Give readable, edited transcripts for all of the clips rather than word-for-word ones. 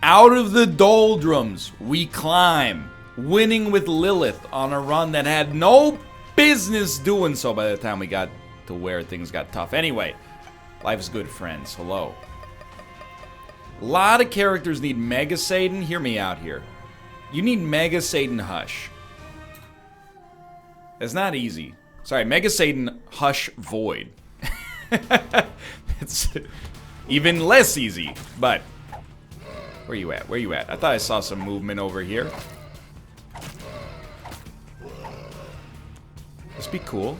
Out of the doldrums, we climb, winning with Lilith on a run that had no business doing so by the time we got to where things got tough. Anyway, life's good, friends. Hello. A lot of characters need Mega Satan. Hear me out here. You need Mega Satan Hush. It's not easy. Sorry, Mega Satan Hush Void. It's even less easy, but... Where you at? Where you at? I thought I saw some movement over here. Let's be cool.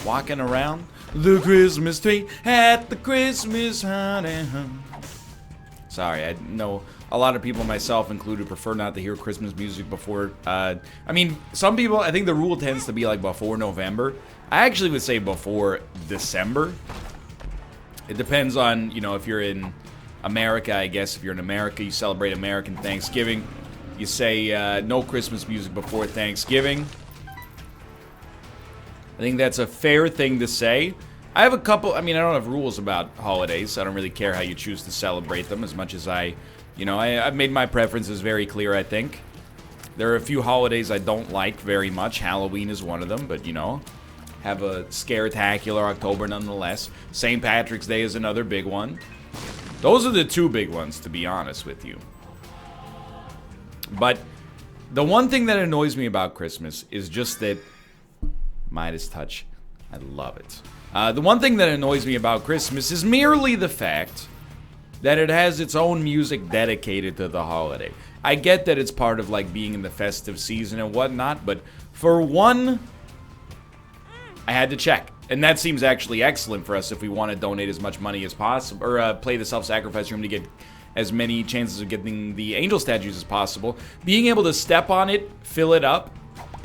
Walking around the Christmas tree at the Christmas holiday. Sorry, I know a lot of people, myself included, prefer not to hear Christmas music before... I mean, some people, I think the rule tends to be like before November. I actually would say before December. It depends on, you know, if you're in America, I guess. If you're in America, you celebrate American Thanksgiving. You say no Christmas music before Thanksgiving. I think that's a fair thing to say. I have a couple, I mean, I don't have rules about holidays. I don't really care how you choose to celebrate them as much as I've made my preferences very clear, I think. There are a few holidays I don't like very much. Halloween is one of them, but, you know, have a scare-tacular October nonetheless. St. Patrick's Day is another big one. Those are the two big ones, to be honest with you. But the one thing that annoys me about Christmas is just that... Midas touch. I love it. The one thing that annoys me about Christmas is merely the fact that it has its own music dedicated to the holiday. I get that it's part of, like, being in the festive season and whatnot, but for one, I had to check. And that seems actually excellent for us if we want to donate as much money as possible, or play the self-sacrifice room to get as many chances of getting the angel statues as possible. Being able to step on it, fill it up,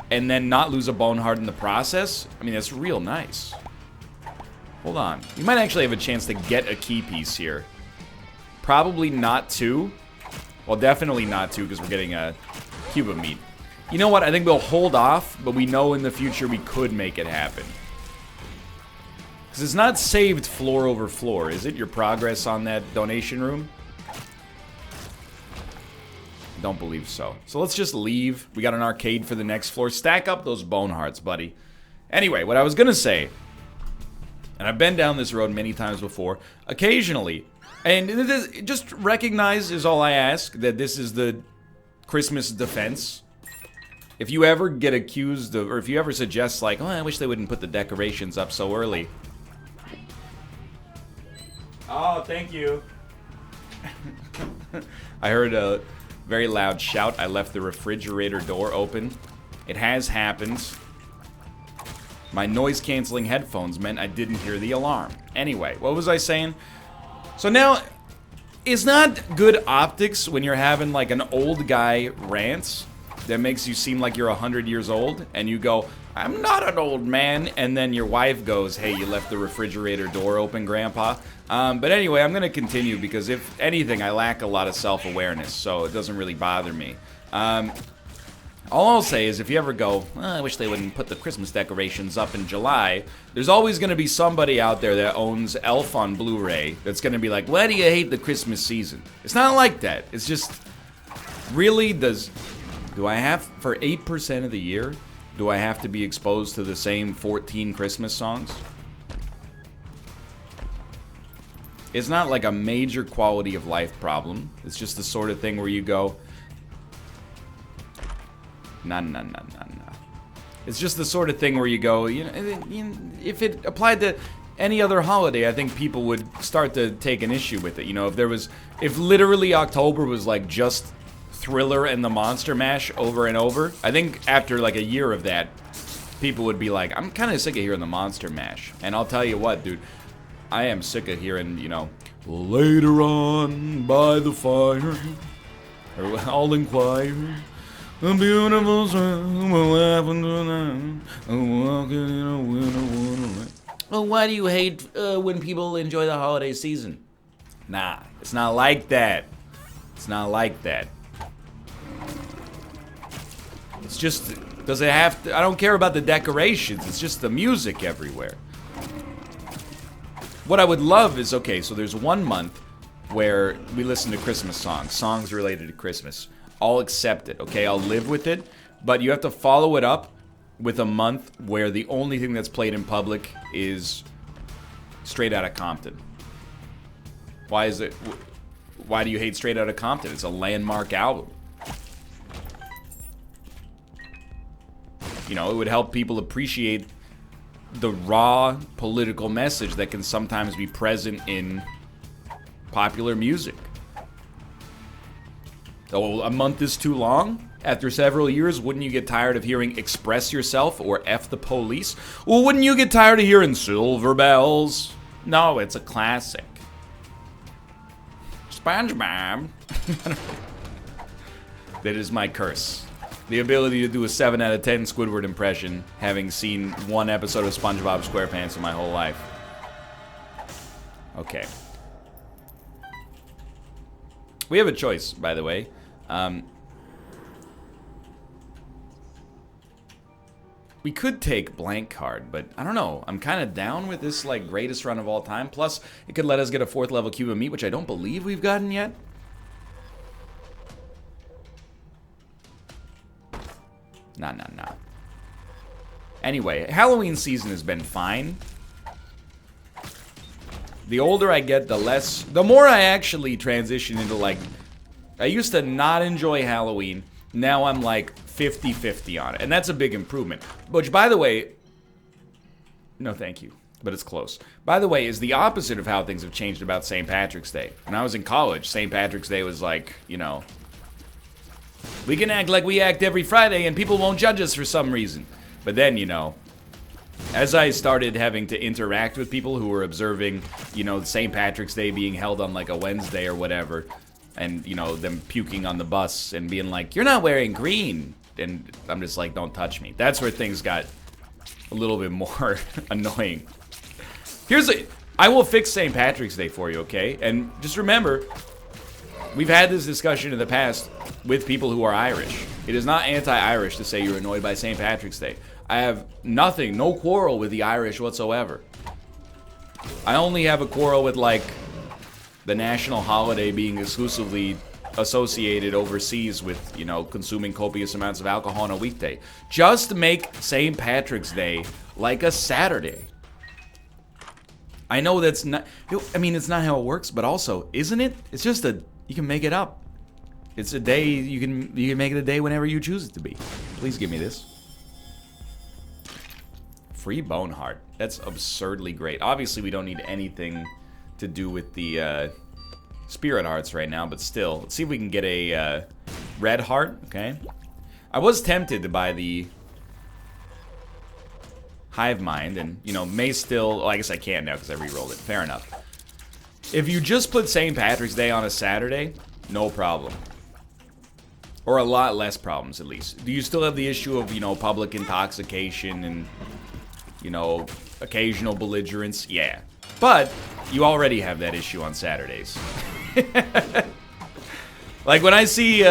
and then not lose a bone heart in the process, I mean, that's real nice. Hold on. You might actually have a chance to get a key piece here. Probably not two. Well, definitely not two, because we're getting a cube of meat. You know what? I think we'll hold off, but we know in the future we could make it happen. Because it's not saved floor over floor, is it? Your progress on that donation room? Don't believe so. So let's just leave. We got an arcade for the next floor. Stack up those bone hearts, buddy. Anyway, what I was going to say, and I've been down this road many times before, occasionally, and just recognize is all I ask, that this is the Christmas defense. If you ever get accused of, or if you ever suggest like, oh, I wish they wouldn't put the decorations up so early. Oh, thank you. I heard a very loud shout. I left the refrigerator door open. It has happened. My noise-canceling headphones meant I didn't hear the alarm. Anyway, what was I saying? So now, it's not good optics when you're having like an old guy rant that makes you seem like you're 100 years old, and you go, I'm not an old man, and then your wife goes, hey, you left the refrigerator door open, Grandpa. But anyway, I'm going to continue, because if anything, I lack a lot of self-awareness, so it doesn't really bother me. All I'll say is if you ever go, I wish they wouldn't put the Christmas decorations up in July, there's always going to be somebody out there that owns Elf on Blu-ray that's going to be like, why do you hate the Christmas season? It's not like that. It's just, really, do I have, for 8% of the year, do I have to be exposed to the same 14 Christmas songs? It's not like a major quality of life problem. It's just the sort of thing where you go, nah. It's just the sort of thing where you go, if it applied to any other holiday, I think people would start to take an issue with it. You know, if literally October was like just Thriller and the Monster Mash over and over, I think after like a year of that, people would be like, I'm kind of sick of hearing the Monster Mash. And I'll tell you what, dude, I am sick of hearing, you know, later on by the fire, or I'll inquire, a beautiful sun will happen tonight, I'm walking in a winter wonderland. Well, why do you hate when people enjoy the holiday season? Nah, it's not like that. It's not like that. It's just, does it have to, I don't care about the decorations, it's just the music everywhere. What I would love is, okay, so there's 1 month where we listen to Christmas songs related to Christmas. I'll accept it, okay? I'll live with it, but you have to follow it up with a month where the only thing that's played in public is Straight Outta Compton. Why is it? Why do you hate Straight Outta Compton? It's a landmark album. You know, it would help people appreciate the raw political message that can sometimes be present in popular music. Oh, a month is too long? After several years, wouldn't you get tired of hearing Express Yourself or F the Police? Well, wouldn't you get tired of hearing Silver Bells? No, it's a classic. SpongeBob. That is my curse. The ability to do a 7 out of 10 Squidward impression, having seen one episode of SpongeBob SquarePants in my whole life. Okay. We have a choice, by the way. We could take blank card, but I don't know. I'm kind of down with this, like, greatest run of all time. Plus, it could let us get a 4th level cube of meat, which I don't believe we've gotten yet. Nah. Anyway, Halloween season has been fine. The older I get, the more I actually transition into, like, I used to not enjoy Halloween. Now I'm like 50-50 on it. And that's a big improvement. Which, by the way, no thank you, but it's close. By the way, is the opposite of how things have changed about St. Patrick's Day. When I was in college, St. Patrick's Day was like, you know, we can act like we act every Friday and people won't judge us for some reason. But then, you know, as I started having to interact with people who were observing, you know, St. Patrick's Day being held on like a Wednesday or whatever, and, you know, them puking on the bus and being like, you're not wearing green. And I'm just like, don't touch me. That's where things got a little bit more annoying. I will fix St. Patrick's Day for you, okay? And just remember, we've had this discussion in the past with people who are Irish. It is not anti-Irish to say you're annoyed by St. Patrick's Day. I have no quarrel with the Irish whatsoever. I only have a quarrel with, like, the national holiday being exclusively associated overseas with, you know, consuming copious amounts of alcohol on a weekday. Just make St. Patrick's Day like a Saturday. I know that's not, I mean, it's not how it works, but also, isn't it? It's just you can make it up. It's a day, you can make it a day whenever you choose it to be. Please give me this. Free Bone Heart. That's absurdly great. Obviously, we don't need anything to do with the Spirit Hearts right now, but still. Let's see if we can get a Red Heart, okay? I was tempted to buy the Hive Mind, and, you know, may still... Well, I guess I can't now because I re-rolled it. Fair enough. If you just put St. Patrick's Day on a Saturday, no problem. Or a lot less problems, at least. Do you still have the issue of, you know, public intoxication and, you know, occasional belligerence? Yeah. But you already have that issue on Saturdays. Like, when I see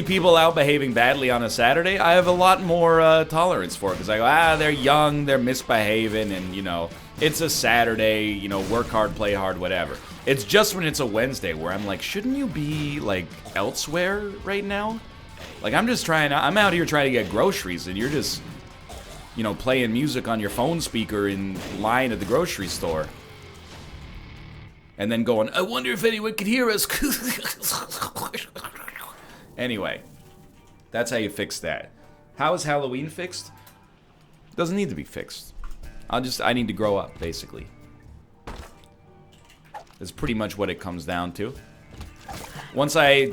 people out behaving badly on a Saturday, I have a lot more tolerance for it. Because I go, they're young, they're misbehaving, and, you know, it's a Saturday, you know, work hard, play hard, whatever. It's just when it's a Wednesday where I'm like, shouldn't you be, like, elsewhere right now? Like, I'm out here trying to get groceries, and you're just, you know, playing music on your phone speaker in line at the grocery store. And then going, I wonder if anyone could hear us. Anyway, that's how you fix that. How is Halloween fixed? Doesn't need to be fixed. I need to grow up, basically. That's pretty much what it comes down to. Once I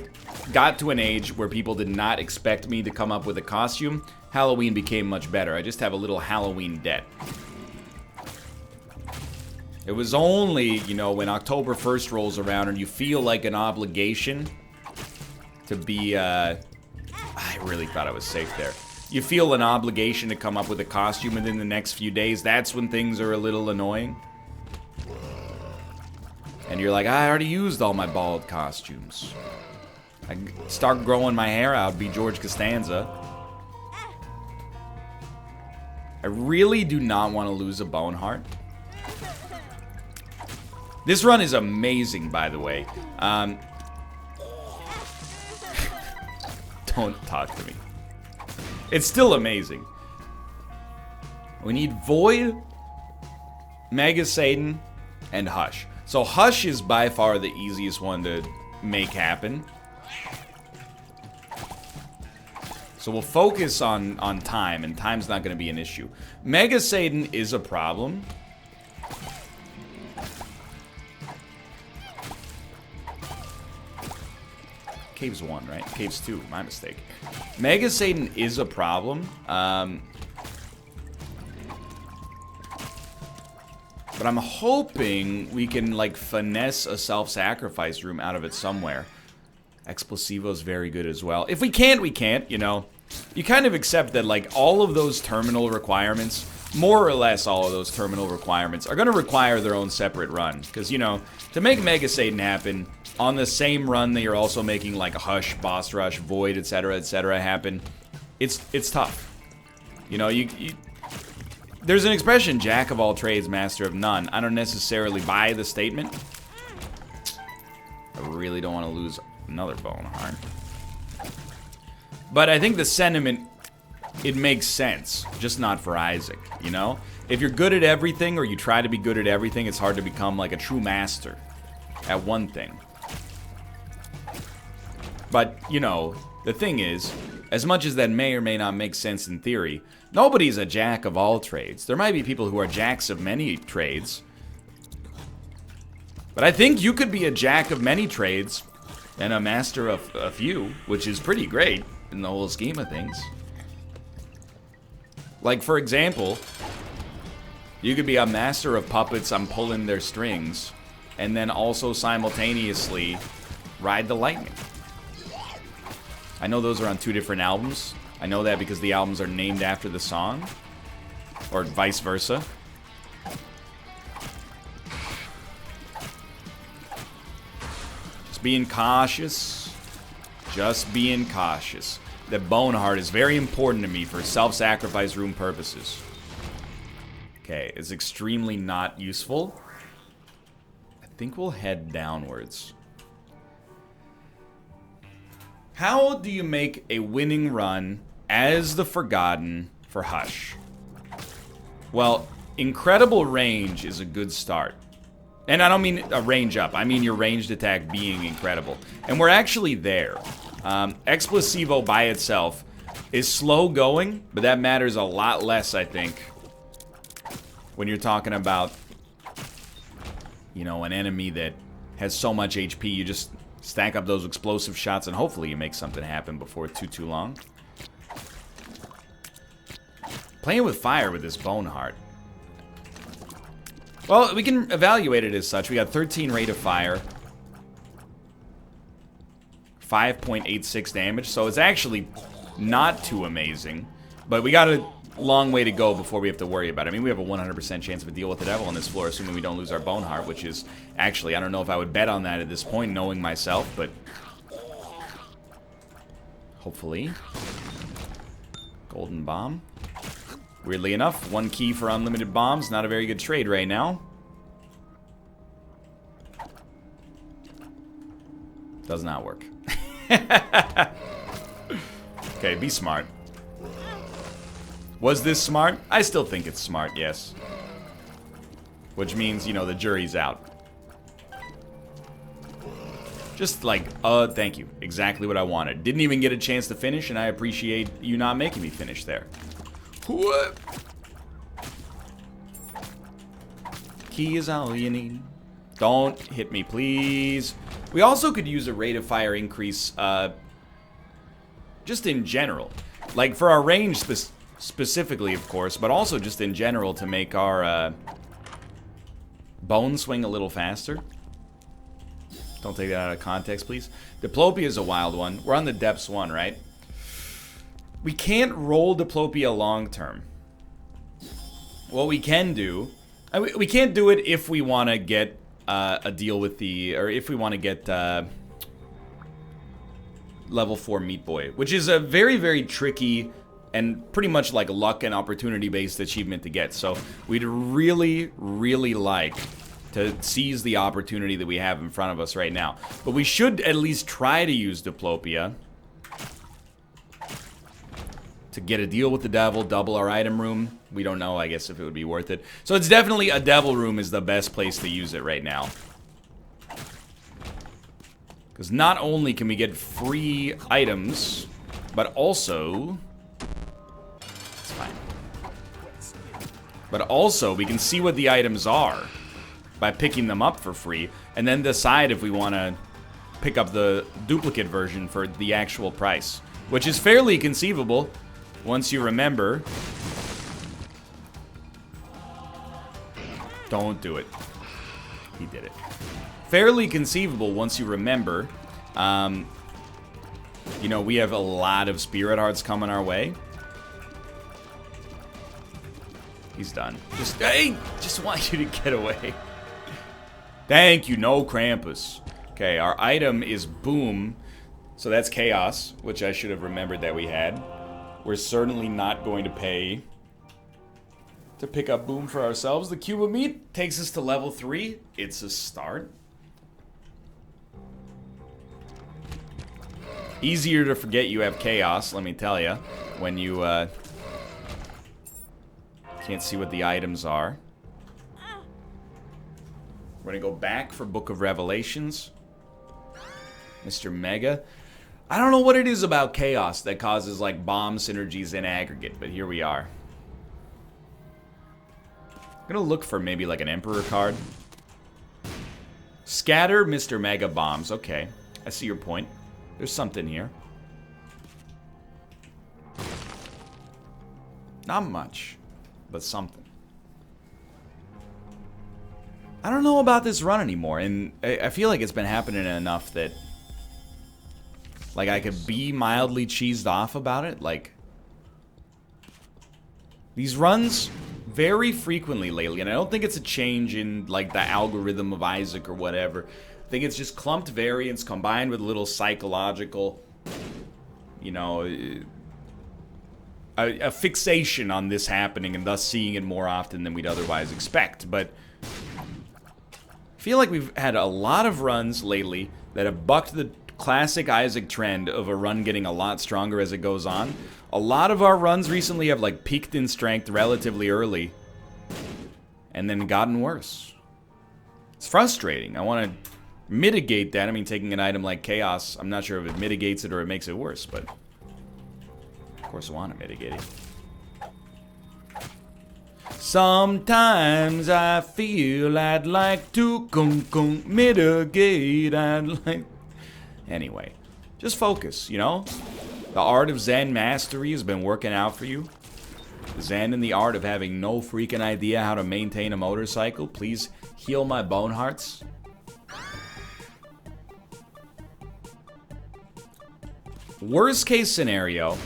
got to an age where people did not expect me to come up with a costume, Halloween became much better. I just have a little Halloween debt. It was only, you know, when October 1st rolls around and you feel like an obligation to be, I really thought I was safe there. You feel an obligation to come up with a costume within the next few days. That's when things are a little annoying. And you're like, I already used all my bald costumes. I start growing my hair out, be George Costanza. I really do not want to lose a bone heart. This run is amazing, by the way. Don't talk to me. It's still amazing. We need Void, Mega Satan, and Hush. So Hush is by far the easiest one to make happen. So we'll focus on time, and time's not going to be an issue. Mega Satan is a problem. Caves 1, right? Caves 2, my mistake. Mega Satan is a problem. But I'm hoping we can, like, finesse a self-sacrifice room out of it somewhere. Explosivo's very good as well. If we can't, we can't, you know. You kind of accept that, like, all of those terminal requirements, more or less all of those terminal requirements, are going to require their own separate run. Because, you know, to make Mega Satan happen on the same run that you're also making, like, a Hush, Boss Rush, Void, etc., happen, it's tough. You know, there's an expression, jack of all trades, master of none. I don't necessarily buy the statement. I really don't want to lose another bone heart. But I think the sentiment, it makes sense, just not for Isaac, you know? If you're good at everything, or you try to be good at everything, it's hard to become like a true master at one thing. But, you know, the thing is, as much as that may or may not make sense in theory, nobody's a jack of all trades. There might be people who are jacks of many trades. But I think you could be a jack of many trades and a master of a few, which is pretty great in the whole scheme of things. Like, for example, you could be a master of puppets on pulling their strings, and then also simultaneously ride the lightning. I know those are on 2 different albums. I know that because the albums are named after the song, or vice versa. Just being cautious. Just being cautious. That bone heart is very important to me for self-sacrifice room purposes. Okay, it's extremely not useful. I think we'll head downwards. How do you make a winning run as the Forgotten for Hush? Well, incredible range is a good start. And I don't mean a range up, I mean your ranged attack being incredible. And we're actually there. Explosivo by itself is slow going, but that matters a lot less, I think, when you're talking about, you know, an enemy that has so much HP. You just stack up those explosive shots and hopefully you make something happen before too long. Playing with fire with this bone heart. Well, we can evaluate it as such. We got 13 rate of fire. 5.86 damage, so it's actually not too amazing. But we got a long way to go before we have to worry about it. I mean, we have a 100% chance of a deal with the devil on this floor, assuming we don't lose our bone heart, which is actually, I don't know if I would bet on that at this point, knowing myself, but hopefully. Golden bomb. Weirdly enough, 1 key for unlimited bombs, not a very good trade right now. Does not work. Okay, be smart. Was this smart? I still think it's smart, yes. Which means, you know, the jury's out. Just like, thank you. Exactly what I wanted. Didn't even get a chance to finish, and I appreciate you not making me finish there. What? Key is all you need. Don't hit me, please. We also could use a rate of fire increase, just in general. Like, for our range specifically, of course, but also just in general to make our, bone swing a little faster. Don't take that out of context, please. Diplopia is a wild one. We're on the depths 1, right? We can't roll Diplopia long term. What we can do... we can't do it if we want to get a deal with the... Or if we want to get level 4 Meat Boy. Which is a very, very tricky and pretty much like luck and opportunity-based achievement to get. So we'd really, really like to seize the opportunity that we have in front of us right now. But we should at least try to use Diplopia to get a deal with the devil, double our item room. We don't know, I guess, if it would be worth it. So it's definitely a devil room is the best place to use it right now. Because not only can we get free items, but also... It's fine. But also, we can see what the items are by picking them up for free, and then decide if we want to pick up the duplicate version for the actual price. Which is fairly conceivable, once you remember... Don't do it. He did it. Fairly conceivable once you remember, you know, we have a lot of spirit hearts coming our way. He's done. Hey, just want you to get away. Thank you, no Krampus. Okay, our item is Boom. So that's Chaos, which I should have remembered that we had. We're certainly not going to pay to pick up Boom for ourselves. The cube of meat takes us to level 3. It's a start. Easier to forget you have Chaos, let me tell you, when you can't see what the items are. We're gonna go back for Book of Revelations. Mr. Mega. I don't know what it is about Chaos that causes like bomb synergies in aggregate, but here we are. I'm gonna look for maybe like an Emperor card. Scatter Mr. Mega Bombs. Okay, I see your point. There's something here. Not much, but something. I don't know about this run anymore, and I feel like it's been happening enough that like I could be mildly cheesed off about it. Like these runs very frequently lately, and I don't think it's a change in like the algorithm of Isaac or whatever. I think it's just clumped variance combined with a little psychological, you know, a fixation on this happening and thus seeing it more often than we'd otherwise expect. But I feel like we've had a lot of runs lately that have bucked the classic Isaac trend of a run getting a lot stronger as it goes on. A lot of our runs recently have like peaked in strength relatively early and then gotten worse. It's frustrating. I want to mitigate that. I mean, taking an item like Chaos, I'm not sure if it mitigates it or it makes it worse, but of course I want to mitigate it. Sometimes I feel I'd like to mitigate. I'd like... Anyway, just focus, you know? The art of Zen mastery has been working out for you. Zen and the art of having no freaking idea how to maintain a motorcycle. Please heal my bone hearts. Worst case scenario,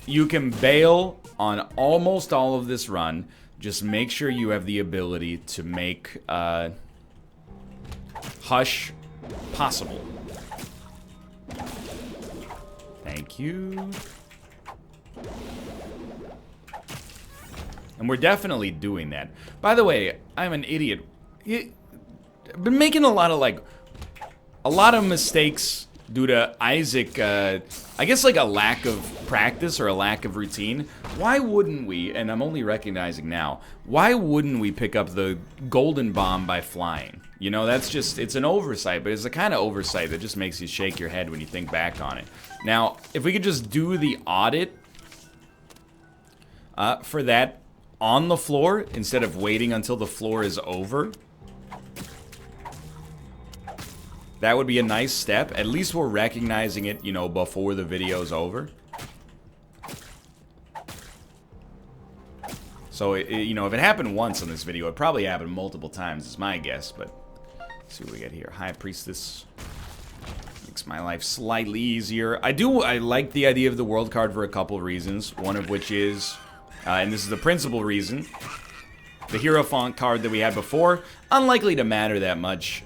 you can bail on almost all of this run. Just make sure you have the ability to make Hush possible. Thank you. And we're definitely doing that. By the way, I'm an idiot. I've been making a lot of mistakes due to Isaac, I guess like a lack of practice or a lack of routine. Why wouldn't we, and I'm only recognizing now, why wouldn't we pick up the golden bomb by flying? You know, that's just, it's an oversight, but it's the kind of oversight that just makes you shake your head when you think back on it. Now, if we could just do the audit for that on the floor, instead of waiting until the floor is over, that would be a nice step. At least we're recognizing it, you know, before the video's over. So, you know, if it happened once on this video, it probably happened multiple times, is my guess. But let's see what we get here. High Priestess makes my life slightly easier. I like the idea of the world card for a couple of reasons. One of which is, and this is the principal reason, the Hero Font card that we had before, unlikely to matter that much,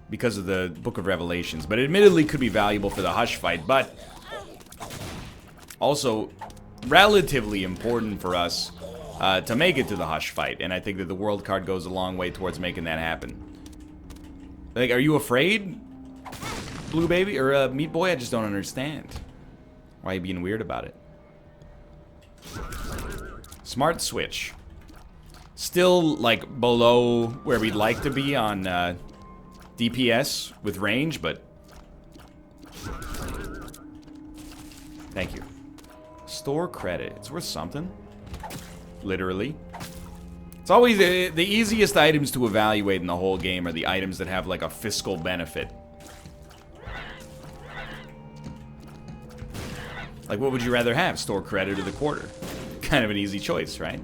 because of the Book of Revelations, but admittedly could be valuable for the Hush fight, but also relatively important for us to make it to the Hush fight. And I think that the world card goes a long way towards making that happen. Like, are you afraid, Blue Baby? Or Meat Boy? I just don't understand. Why are you being weird about it? Smart Switch. Still, like, below where we'd like to be on DPS with range, but... Thank you. Store credit. It's worth something. Literally. It's always the easiest items to evaluate in the whole game are the items that have, like, a fiscal benefit. Like, what would you rather have? Store credit or the quarter? Kind of an easy choice, right?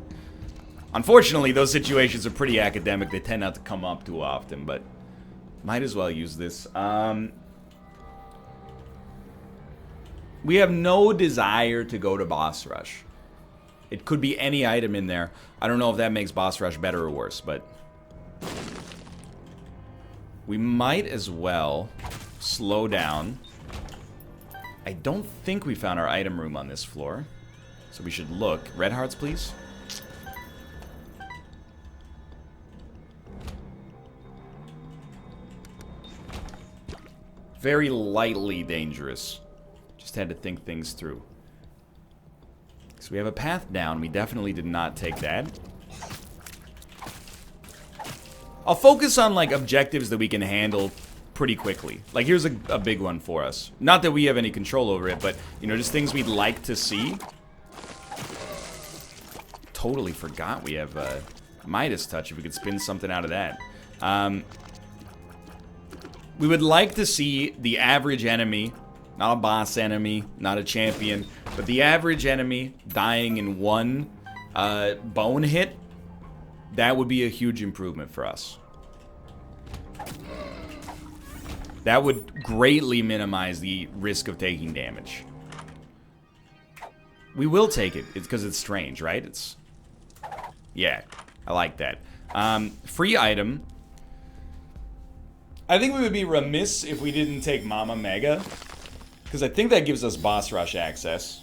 Unfortunately, those situations are pretty academic. They tend not to come up too often, but might as well use this. We have no desire to go to Boss Rush. It could be any item in there. I don't know if that makes Boss Rush better or worse, but we might as well slow down. I don't think we found our item room on this floor, so we should look. Red hearts, please. Very lightly dangerous. Just had to think things through. So we have a path down. We definitely did not take that. I'll focus on, like, objectives that we can handle pretty quickly. Like, here's a big one for us. Not that we have any control over it, but, you know, just things we'd like to see. Totally forgot we have Midas Touch, if we could spin something out of that. We would like to see the average enemy, not a boss enemy, not a champion, but the average enemy dying in one bone hit. That would be a huge improvement for us. That would greatly minimize the risk of taking damage. We will take it. It's because it's strange, right? It's... Yeah, I like that. Free item. I think we would be remiss if we didn't take Mama Mega, because I think that gives us Boss Rush access.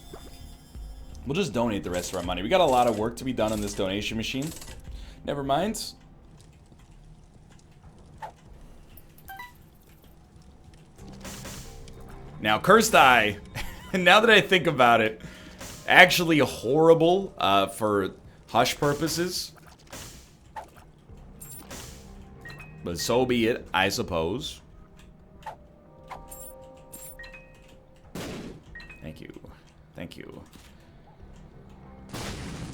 We'll just donate the rest of our money. We got a lot of work to be done on this donation machine. Never mind. Now, Cursed Eye, now that I think about it, actually horrible for Hush purposes. But so be it, I suppose. Thank you. Thank you.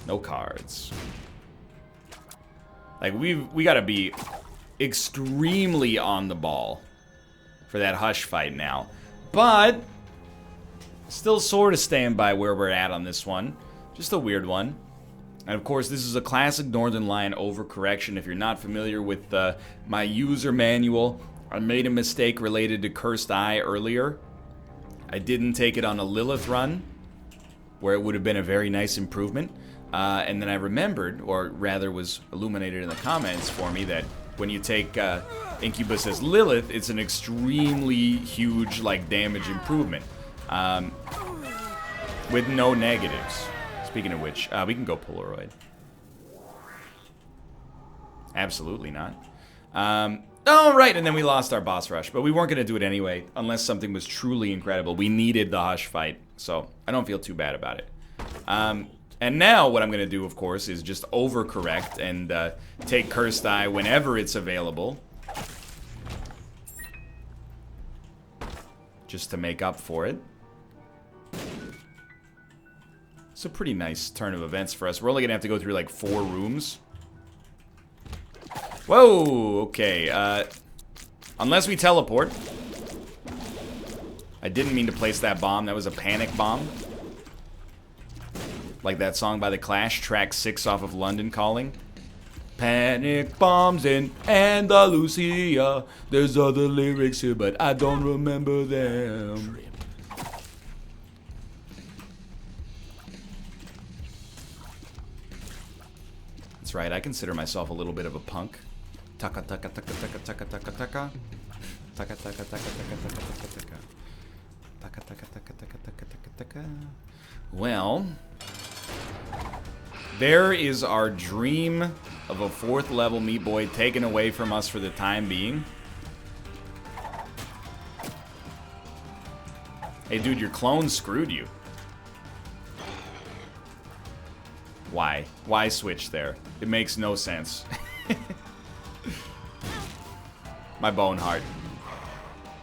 No cards. Like, we gotta be extremely on the ball for that Hush fight now. But still sort of staying by where we're at on this one. Just a weird one. And of course, this is a classic Northernlion overcorrection. If you're not familiar with my user manual, I made a mistake related to Cursed Eye earlier. I didn't take it on a Lilith run, where it would have been a very nice improvement. And then I remembered, or rather was illuminated in the comments for me, that when you take Incubus as Lilith, it's an extremely huge, like, damage improvement. With no negatives. Speaking of which, we can go Polaroid. Absolutely not. Oh, right, and then we lost our Boss Rush, but we weren't going to do it anyway, unless something was truly incredible. We needed the Hush fight, so I don't feel too bad about it. And now what I'm going to do, of course, is just overcorrect and take Cursed Eye whenever it's available. Just to make up for it. It's a pretty nice turn of events for us. We're only going to have to go through like 4 rooms. Whoa, okay. Unless we teleport. I didn't mean to place that bomb. That was a panic bomb. Like that song by The Clash, track 6 off of London Calling. Panic bombs in Andalusia. There's other lyrics here, but I don't remember them. That's right, I consider myself a little bit of a punk. Taka taka taka taka taka taka taka. Taka taka taka taka taka taka taka. Taka taka taka taka taka taka taka. Well, There is our dream of a 4th level Meat Boy taken away from us for the time being. Hey, dude, your clone screwed you. Why? Why switch there? It makes no sense. My bone heart.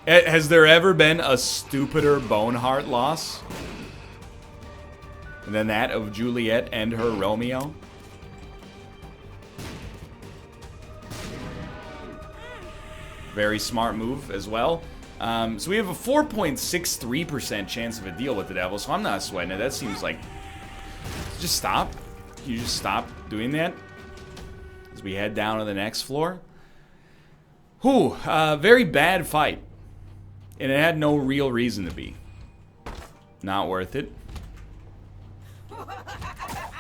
Has there ever been a stupider bone heart loss than that of Juliet and her Romeo? Very smart move as well. So we have a 4.63% chance of a deal with the devil, so I'm not sweating it. That seems like... Just stop. You just stop doing that as we head down to the next floor. Whew, very bad fight. And it had no real reason to be. Not worth it.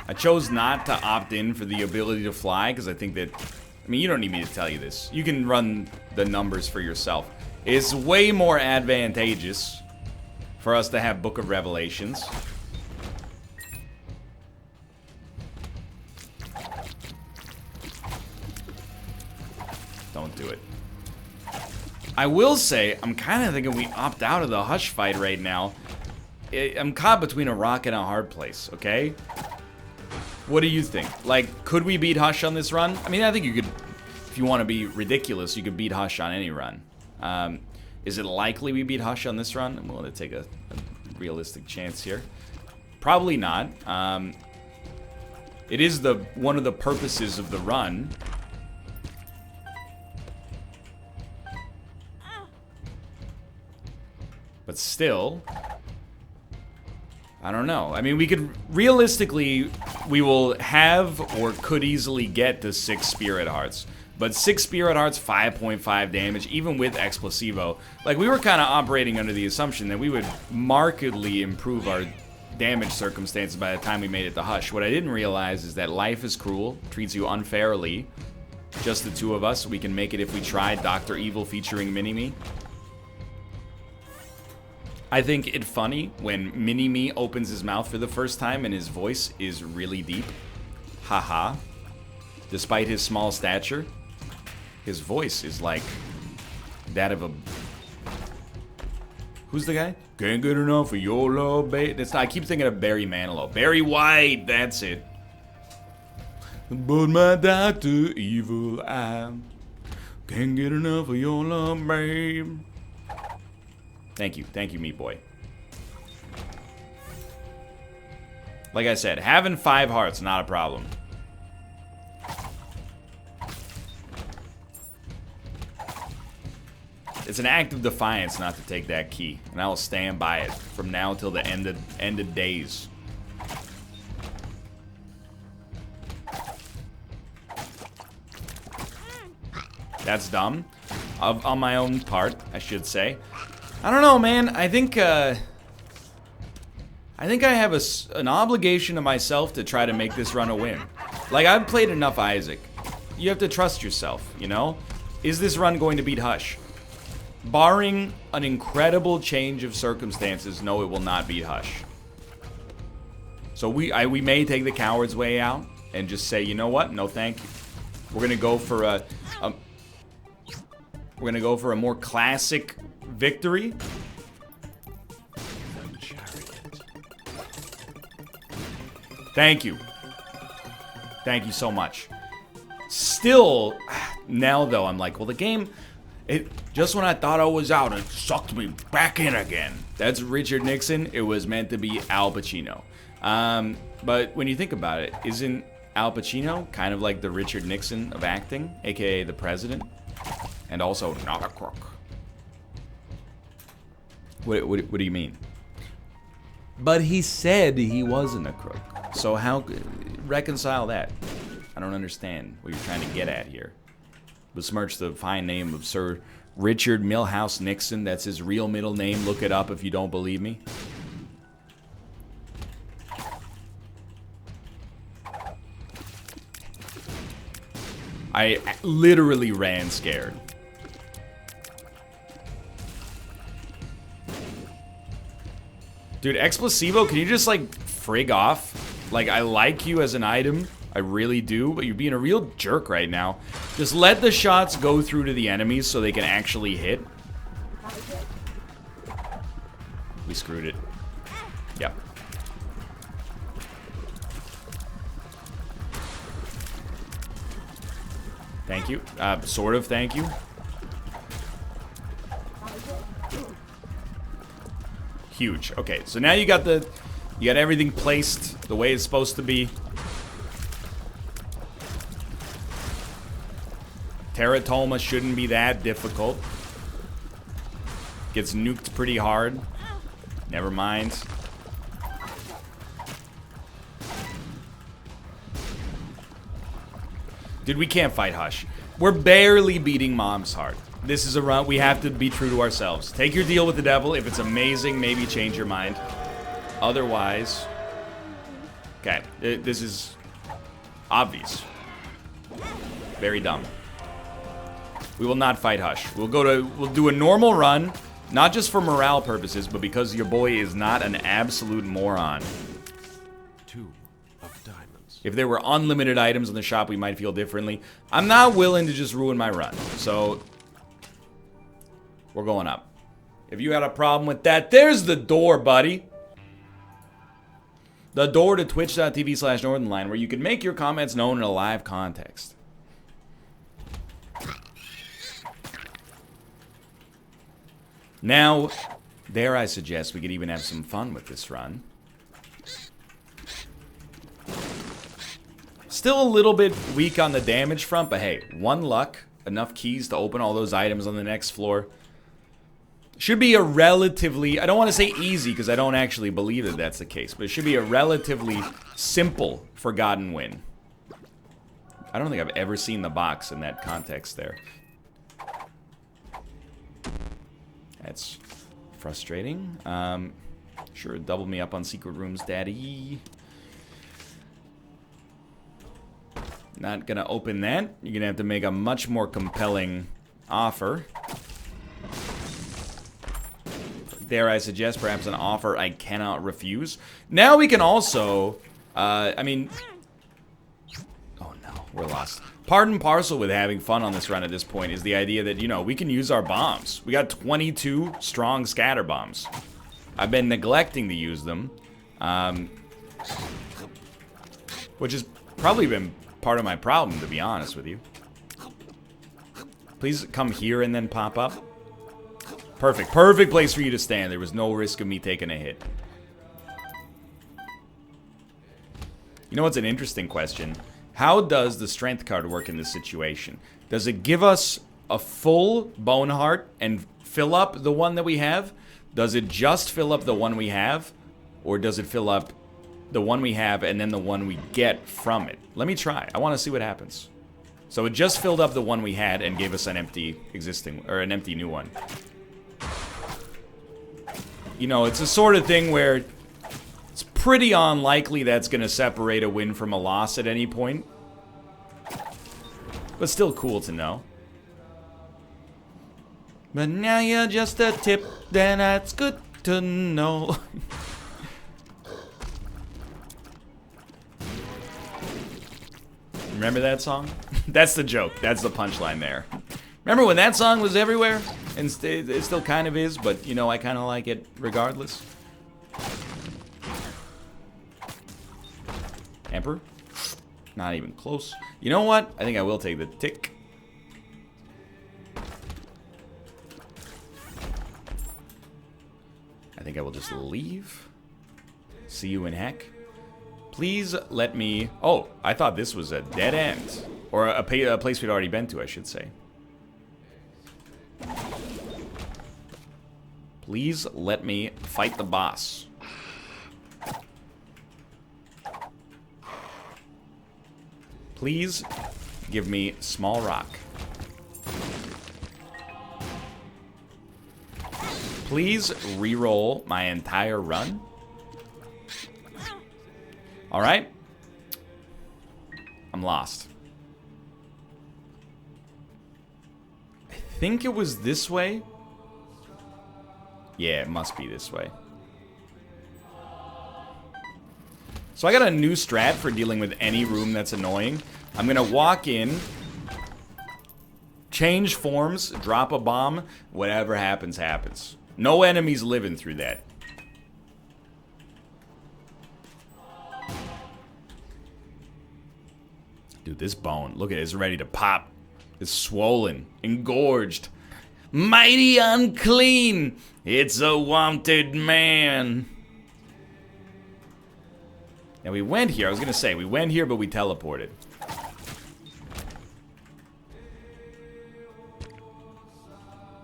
I chose not to opt in for the ability to fly because I think that... I mean, you don't need me to tell you this. You can run the numbers for yourself. It's way more advantageous for us to have Book of Revelations. Don't do it. I will say, I'm kind of thinking we opt out of the Hush fight right now. I'm caught between a rock and a hard place, okay? What do you think? Like, could we beat Hush on this run? I mean, I think you could, if you want to be ridiculous, you could beat Hush on any run. Is it likely we beat Hush on this run? I'm willing to take a realistic chance here. Probably not. It is one of the purposes of the run. But still, I don't know. I mean, we could, realistically, we will have or could easily get to 6 Spirit Hearts. But 6 Spirit Hearts, 5.5 damage, even with Explosivo. Like, we were kind of operating under the assumption that we would markedly improve our damage circumstances by the time we made it to Hush. What I didn't realize is that life is cruel, treats you unfairly. Just the two of us, we can make it if we try. Dr. Evil featuring Mini-Me. I think it funny when Mini-Me opens his mouth for the first time and his voice is really deep. Haha. Despite his small stature, his voice is like that of a... Who's the guy? Can't get enough of your love, babe. That's not, I keep thinking of Barry Manilow. Barry White, that's it. But my Dr. Evil, I can't get enough of your love, babe. Thank you, Meat Boy. Like I said, having 5 hearts, not a problem. It's an act of defiance not to take that key, and I will stand by it from now till the end of days. That's dumb. On my own part, I should say. I don't know, man. I think I have an obligation to myself to try to make this run a win. Like, I've played enough Isaac. You have to trust yourself, you know? Is this run going to beat Hush? Barring an incredible change of circumstances, no, it will not beat Hush. So we may take the coward's way out and just say, you know what? No, thank you. We're gonna go for a more classic victory. Thank you. Thank you so much. Still, now though, I'm like, well, the game, just when I thought I was out, it sucked me back in again. That's Richard Nixon. It was meant to be Al Pacino. But when you think about it, isn't Al Pacino kind of like the Richard Nixon of acting, aka the president? And also not a crook. What do you mean? But he said he wasn't a crook. So how reconcile that? I don't understand what you're trying to get at here. Besmirch the fine name of Sir Richard Milhouse Nixon. That's his real middle name. Look it up if you don't believe me. I literally ran scared. Dude, Explosivo, can you just, like, frig off? Like, I like you as an item. I really do, but you're being a real jerk right now. Just let the shots go through to the enemies so they can actually hit. We screwed it. Yep. Thank you. Sort of thank you. Huge. Okay, so now you got everything placed the way it's supposed to be. Teratoma shouldn't be that difficult. Gets nuked pretty hard. Never mind. Dude, we can't fight Hush. We're barely beating Mom's heart. This is a run. We have to be true to ourselves. Take your deal with the devil. If it's amazing, maybe change your mind. Otherwise... Okay, this is obvious. Very dumb. We will not fight Hush. We'll do a normal run, not just for morale purposes, but because your boy is not an absolute moron. 2 of diamonds. If there were unlimited items in the shop, we might feel differently. I'm not willing to just ruin my run, so we're going up. If you had a problem with that, there's the door, buddy. The door to twitch.tv/Northernlion, where you can make your comments known in a live context. Now, dare I suggest we could even have some fun with this run. Still a little bit weak on the damage front, but hey, 1 luck, enough keys to open all those items on the next floor. Should be a relatively, I don't want to say easy because I don't actually believe that that's the case, but it should be a relatively simple forgotten win. I don't think I've ever seen the box in that context there. That's frustrating. Sure, double me up on secret rooms, daddy. Not gonna open that. You're gonna have to make a much more compelling offer. Dare I suggest perhaps an offer I cannot refuse. Now we can also, I mean... Oh no, we're lost. Part and parcel with having fun on this run at this point is the idea that, you know, we can use our bombs. We got 22 strong scatter bombs. I've been neglecting to use them. Which has probably been part of my problem, to be honest with you. Please come here and then pop up. Perfect. Perfect place for you to stand. There was no risk of me taking a hit. You know what's an interesting question? How does the strength card work in this situation? Does it give us a full bone heart and fill up the one that we have? Does it just fill up the one we have? Or does it fill up the one we have and then the one we get from it? Let me try. I want to see what happens. So it just filled up the one we had and gave us an empty existing, or an empty new one. You know, it's the sort of thing where it's pretty unlikely that's going to separate a win from a loss at any point. But still cool to know. But now you're just a tip, then that's good to know. Remember that song? That's the joke. That's the punchline there. Remember when that song was everywhere? And it still kind of is, but, you know, I kind of like it regardless. Emperor? Not even close. You know what? I think I will take the tick. I think I will just leave. See you in heck. Please let me... Oh, I thought this was a dead end. Or a place we'd already been to, I should say. Please let me fight the boss. Please give me small rock. Please re-roll my entire run. Alright. I'm lost. I think it was this way. Yeah, it must be this way. So I got a new strat for dealing with any room that's annoying. I'm gonna walk in, change forms, drop a bomb, whatever happens, happens. No enemies living through that. Dude, this bone, look at it, it's ready to pop. It's swollen, engorged. Mighty unclean! It's a wanted man! Now we went here, I was gonna say, we went here but we teleported.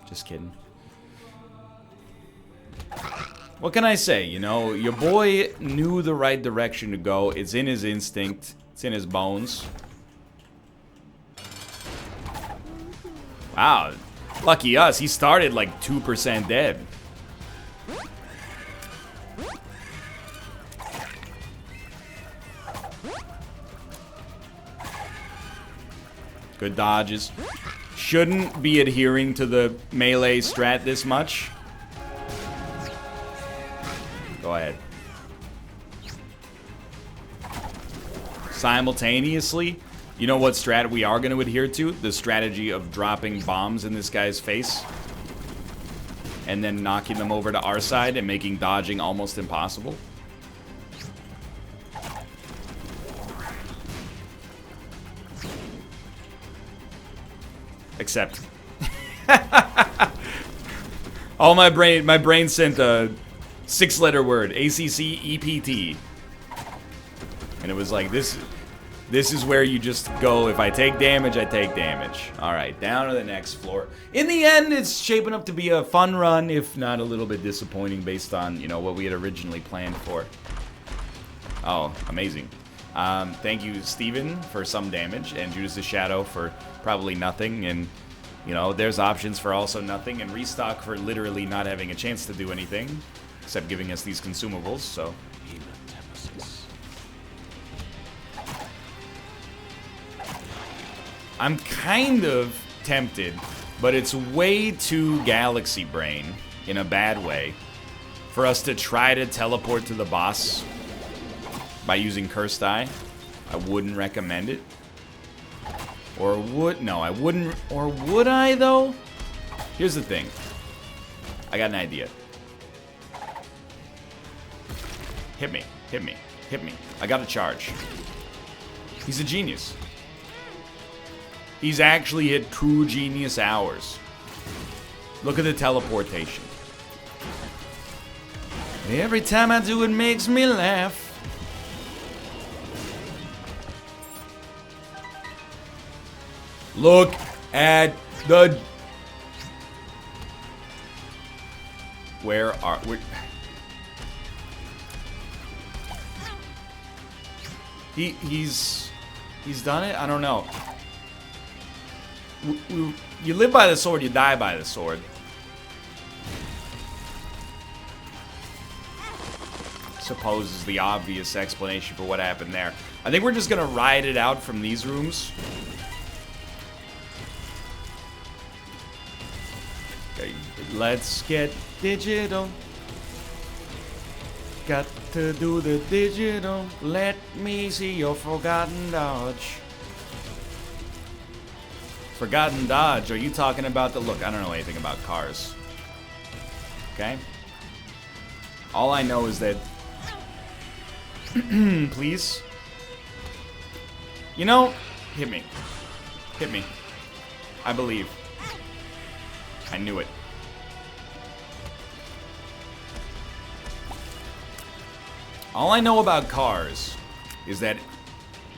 Just kidding. What can I say? You know, your boy knew the right direction to go. It's in his instinct. It's in his bones. Wow. Lucky us. He started like 2% dead. Good dodges. Shouldn't be adhering to the melee strat this much. Go ahead. Simultaneously, you know what strat we are going to adhere to? The strategy of dropping bombs in this guy's face. And then knocking them over to our side and making dodging almost impossible. Except. Oh, my brain sent a 6-letter word, ACCEPT. And it was like, this is where you just go, if I take damage, I take damage. Alright, down to the next floor. In the end, it's shaping up to be a fun run, if not a little bit disappointing based on, you know, what we had originally planned for. Oh, amazing. Thank you, Steven, for some damage, and Judas the Shadow for probably nothing, and, you know, there's options for also nothing, and Restock for literally not having a chance to do anything, except giving us these consumables, so... I'm kind of tempted, but it's way too galaxy brain, in a bad way, for us to try to teleport to the boss by using Cursed Eye. I wouldn't recommend it. Or would... No, I wouldn't... Or would I, though? Here's the thing. I got an idea. Hit me. Hit me. Hit me. I got a charge. He's a genius. He's actually hit true genius hours. Look at the teleportation. Every time I do it makes me laugh. Look at the... Where are... He's done it? I don't know. You live by the sword, you die by the sword. Suppose is the obvious explanation for what happened there. I think we're just gonna ride it out from these rooms. Okay, let's get digital. Got to do the digital. Let me see your forgotten dodge. Forgotten dodge, are you talking about the... Look, I don't know anything about cars. Okay? All I know is that... Please? You know, hit me. Hit me. I believe. I knew it. All I know about cars is that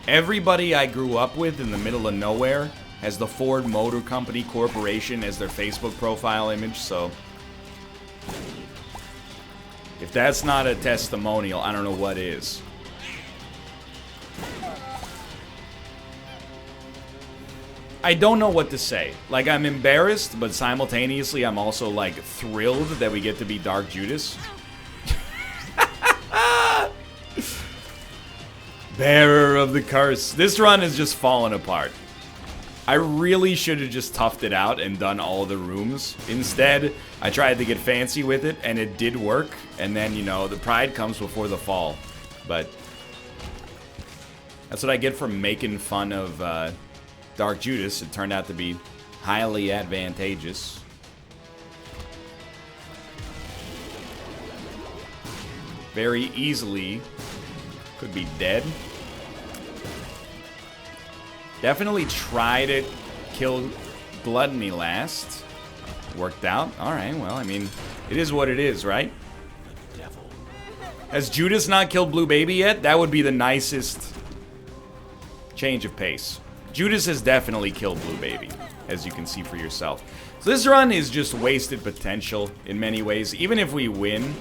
everybody I grew up with in the middle of nowhere has the Ford Motor Company Corporation as their Facebook profile image, so... If that's not a testimonial, I don't know what is. I don't know what to say. Like, I'm embarrassed, but simultaneously I'm also, like, thrilled that we get to be Dark Judas. Bearer of the curse. This run is just falling apart. I really should have just toughed it out and done all the rooms. Instead, I tried to get fancy with it, and it did work. And then, you know, the pride comes before the fall. But That's what I get for making fun of Dark Judas. It turned out to be highly advantageous. Very easily could be dead. Definitely try to kill Gluttony last. Worked out. Alright, well, I mean, it is what it is, right? The devil. Has Judas not killed Blue Baby yet? That would be the nicest change of pace. Judas has definitely killed Blue Baby, as you can see for yourself. So this run is just wasted potential in many ways. Even if we win,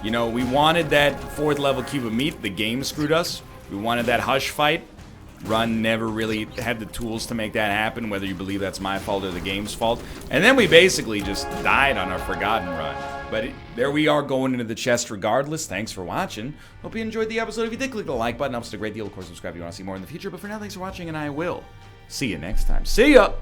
you know, we wanted that 4th level cube of meat. The game screwed us. We wanted that Hush fight. Run never really had the tools to make that happen, whether you believe that's my fault or the game's fault. And then we basically just died on our Forgotten run. But there we are going into the chest regardless. Thanks for watching. Hope you enjoyed the episode. If you did, click the like button. Helps us a great deal. Of course, subscribe if you want to see more in the future. But for now, thanks for watching, and I will see you next time. See ya!